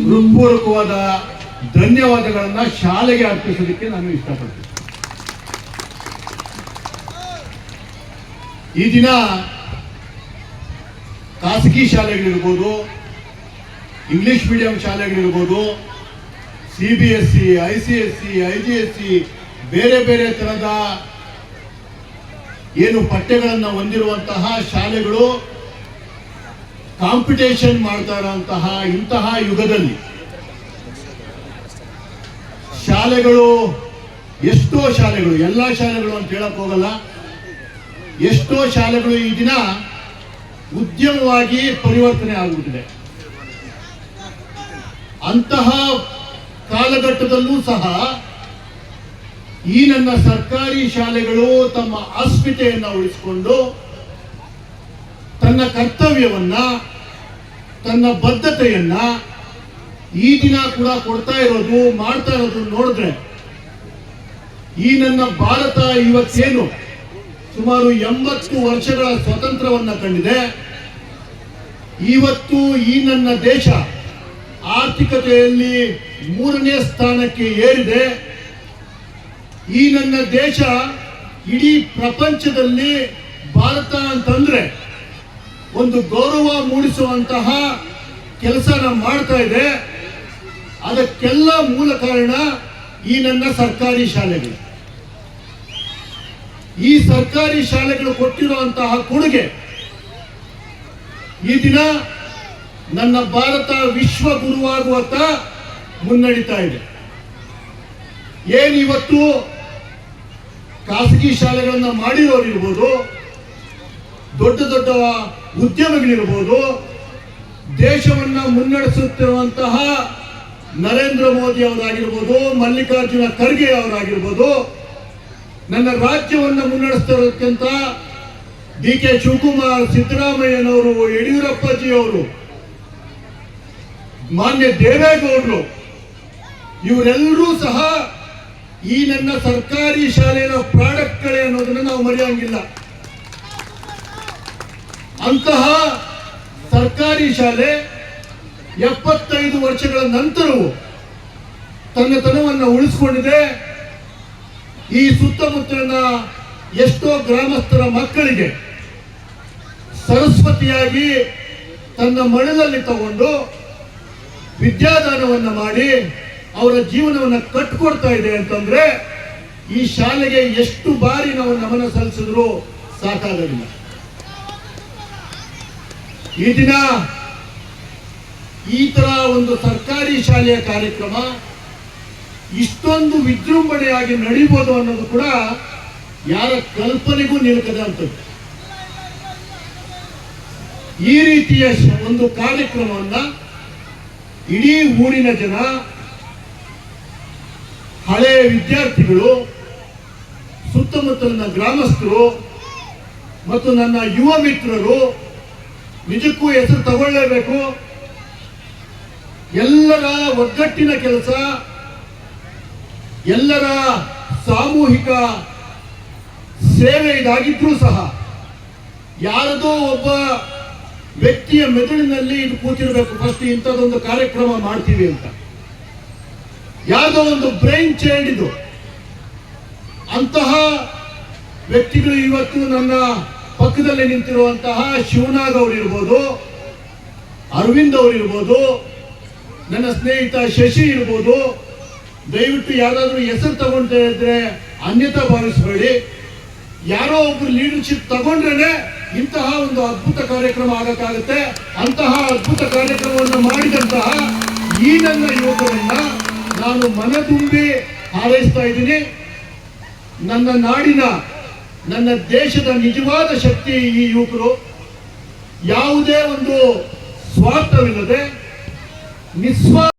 ಹೃತ್ಪೂರ್ವಕವಾದ ಧನ್ಯವಾದಗಳನ್ನು ಶಾಲೆಗೆ ಅರ್ಪಿಸೋದಕ್ಕೆ ನಾನು ಇಷ್ಟಪಡ್ತೀನಿ. ಈ ದಿನ ಖಾಸಗಿ ಶಾಲೆಗಳಿರ್ಬೋದು, ಇಂಗ್ಲಿಷ್ ಮೀಡಿಯಂ ಶಾಲೆಗಳಿರ್ಬೋದು, CBSE, ICSE, IGSE, ಬೇರೆ ಬೇರೆ ತರಹದ ಏನು ಪಠ್ಯಗಳನ್ನು ಹೊಂದಿರುವಂತಹ ಶಾಲೆಗಳು ಕಾಂಪಿಟೇಷನ್ ಮಾಡ್ತಾ ಇರುವಂತಹ ಇಂತಹ ಯುಗದಲ್ಲಿ ಶಾಲೆಗಳು, ಎಷ್ಟೋ ಶಾಲೆಗಳು, ಎಲ್ಲ ಶಾಲೆಗಳು ಅಂತ ಹೇಳಕ್ ಹೋಗಲ್ಲ, ಎಷ್ಟೋ ಶಾಲೆಗಳು ಈ ದಿನ ಉದ್ಯಮವಾಗಿ ಪರಿವರ್ತನೆ ಆಗುತ್ತಿದೆ. ಅಂತಹ ಕಾಲಘಟ್ಟದಲ್ಲೂ ಸಹ ಈ ನನ್ನ ಸರ್ಕಾರಿ ಶಾಲೆಗಳು ತಮ್ಮ ಅಸ್ಮಿತೆಯನ್ನು ಉಳಿಸಿಕೊಂಡು ತನ್ನ ಕರ್ತವ್ಯವನ್ನ, ತನ್ನ ಬದ್ಧತೆಯನ್ನ ಈ ದಿನ ಕೂಡ ಕೊಡ್ತಾ ಇರೋದು, ಮಾಡ್ತಾ ಇರೋದು ನೋಡಿದ್ರೆ ಈ ನನ್ನ ಭಾರತ ಇವತ್ತೇನು ಸುಮಾರು 80 ವರ್ಷಗಳ ಸ್ವಾತಂತ್ರ್ಯವನ್ನ ಕಂಡಿದೆ. ಇವತ್ತು ಈ ನನ್ನ ದೇಶ ಆರ್ಥಿಕತೆಯಲ್ಲಿ 3ನೇ ಸ್ಥಾನಕ್ಕೆ ಏರಿದೆ. ಈ ನನ್ನ ದೇಶ ಇಡೀ ಪ್ರಪಂಚದಲ್ಲಿ ಭಾರತ ಅಂತಂದ್ರೆ ಒಂದು ಗೌರವ ಮೂಡಿಸುವಂತಹ ಕೆಲಸನ ಮಾಡ್ತಾ ಇದೆ. ಅದಕ್ಕೆಲ್ಲ ಮೂಲ ಕಾರಣ ಈ ನನ್ನ ಸರ್ಕಾರಿ ಶಾಲೆಗಳು. ಈ ಸರ್ಕಾರಿ ಶಾಲೆಗಳು ಕೊಟ್ಟಿರುವಂತಹ ಕೊಡುಗೆ ಈ ದಿನ ನನ್ನ ಭಾರತ ವಿಶ್ವ ಗುರುವಾಗುವತ್ತ ಮುನ್ನಡೀತಾ ಇದೆ. ಏನಿವತ್ತು ಖಾಸಗಿ ಶಾಲೆಗಳನ್ನ ಮಾಡಿರೋರಿರ್ಬೋದು, ದೊಡ್ಡ ದೊಡ್ಡ ಉದ್ಯಮಗಳಿರ್ಬೋದು, ದೇಶವನ್ನ ಮುನ್ನಡೆಸುತ್ತಿರುವಂತಹ ನರೇಂದ್ರ ಮೋದಿ ಅವರಾಗಿರ್ಬೋದು, ಮಲ್ಲಿಕಾರ್ಜುನ ಖರ್ಗೆ ಅವರಾಗಿರ್ಬೋದು, ನನ್ನ ರಾಜ್ಯವನ್ನು ಮುನ್ನಡೆಸ್ತಿರೋದಕ್ಕಿಂತ DK ಶಿವಕುಮಾರ್, ಸಿದ್ದರಾಮಯ್ಯನವರು, ಯಡಿಯೂರಪ್ಪಜಿಯವರು, ಮಾನ್ಯ ದೇವೇಗೌಡರು, ಇವರೆಲ್ಲರೂ ಸಹ ಈ ನನ್ನ ಸರ್ಕಾರಿ ಶಾಲೆಯ ಪ್ರಾಡಕ್ಟ್ಗಳೇ ಅನ್ನೋದನ್ನು ನಾವು ಮರೆಯಂಗಿಲ್ಲ. ಅಂತಹ ಸರ್ಕಾರಿ ಶಾಲೆ 75 ವರ್ಷಗಳ ನಂತರವೂ ತನ್ನತನವನ್ನು ಉಳಿಸಿಕೊಂಡಿದೆ. ಈ ಸುತ್ತಮುತ್ತಲಿನ ಎಷ್ಟೋ ಗ್ರಾಮಸ್ಥರ ಮಕ್ಕಳಿಗೆ ಸರಸ್ವತಿಯಾಗಿ ತನ್ನ ಮನದಲ್ಲಿ ತಗೊಂಡು ವಿದ್ಯಾದಾನವನ್ನು ಮಾಡಿ ಅವರ ಜೀವನವನ್ನು ಕಟ್ಟಿಕೊಡ್ತಾ ಇದೆ ಅಂತಂದ್ರೆ ಈ ಶಾಲೆಗೆ ಎಷ್ಟು ಬಾರಿ ನಾವು ನಮನ ಸಲ್ಲಿಸಿದ್ರು ಸಾಕಾಗಲಿಲ್ಲ. ಈ ದಿನ ಈ ತರ ಒಂದು ಸರ್ಕಾರಿ ಶಾಲೆಯ ಕಾರ್ಯಕ್ರಮ ಇಷ್ಟೊಂದು ವಿಜೃಂಭಣೆಯಾಗಿ ನಡೀಬಹುದು ಅನ್ನೋದು ಕೂಡ ಯಾರ ಕಲ್ಪನೆಗೂ ನಿಲುಕದಂಥದ್ದು. ಈ ರೀತಿಯ ಒಂದು ಕಾರ್ಯಕ್ರಮವನ್ನ ಇಡೀ ಊರಿನ ಜನ, ಹಳೆಯ ವಿದ್ಯಾರ್ಥಿಗಳು, ಸುತ್ತಮುತ್ತಲಿನ ಗ್ರಾಮಸ್ಥರು ಮತ್ತು ನನ್ನ ಯುವ ಮಿತ್ರರು ನಿಜಕ್ಕೂ ಹೆಸರು ತಗೊಳ್ಳೇಬೇಕು. ಎಲ್ಲರ ಒಗ್ಗಟ್ಟಿನ ಕೆಲಸ, ಎಲ್ಲರ ಸಾಮೂಹಿಕ ಸೇವೆ ಇದಾಗಿದ್ರೂ ಸಹ ಯಾರದೋ ಒಬ್ಬ ವ್ಯಕ್ತಿಯ ಮೆದುಳಿನಲ್ಲಿ ಇದು ಕೂತಿರಬೇಕು, ಫಸ್ಟ್ ಇಂಥದ್ದೊಂದು ಕಾರ್ಯಕ್ರಮ ಮಾಡ್ತೀವಿ ಅಂತ. ಯಾವುದೋ ಒಂದು ಬ್ರೈನ್ ಚೈಲ್ಡ್ ಇದು. ಅಂತಹ ವ್ಯಕ್ತಿಗಳು ಇವತ್ತು ನನ್ನ ಪಕ್ಕದಲ್ಲಿ ನಿಂತಿರುವಂತಹ ಶಿವನಾಗ್ ಅವರಿರ್ಬೋದು, ಅರವಿಂದ್ ಅವರಿರ್ಬೋದು, ನನ್ನ ಸ್ನೇಹಿತ ಶಶಿ ಇರ್ಬೋದು. ದಯವಿಟ್ಟು ಯಾರಾದರೂ ಹೆಸರು ತಗೊಂಡ್ತಾ ಇದ್ರೆ ಅನ್ಯತಾ ಭಾವಿಸಬೇಡಿ. ಯಾರೋ ಒಬ್ರು ಲೀಡರ್ಶಿಪ್ ತಗೊಂಡ್ರೇನೆ ಇಂತಹ ಒಂದು ಅದ್ಭುತ ಕಾರ್ಯಕ್ರಮ ಆಗಕ್ಕಾಗುತ್ತೆ. ಅಂತಹ ಅದ್ಭುತ ಕಾರ್ಯಕ್ರಮವನ್ನು ಮಾಡಿದಂತಹ ಈ ನನ್ನ ಯುವಕರನ್ನ ನಾನು ಮನತುಂಬಿ ಹಾರೈಸ್ತಾ ಇದ್ದೀನಿ. ನನ್ನ ನಾಡಿನ, ನನ್ನ ದೇಶದ ನಿಜವಾದ ಶಕ್ತಿ ಈ ಯುವಕರು. ಯಾವುದೇ ಒಂದು ಸ್ವಾರ್ಥವಿಲ್ಲದೆ ನಿಸ್ವಾರ್ಥ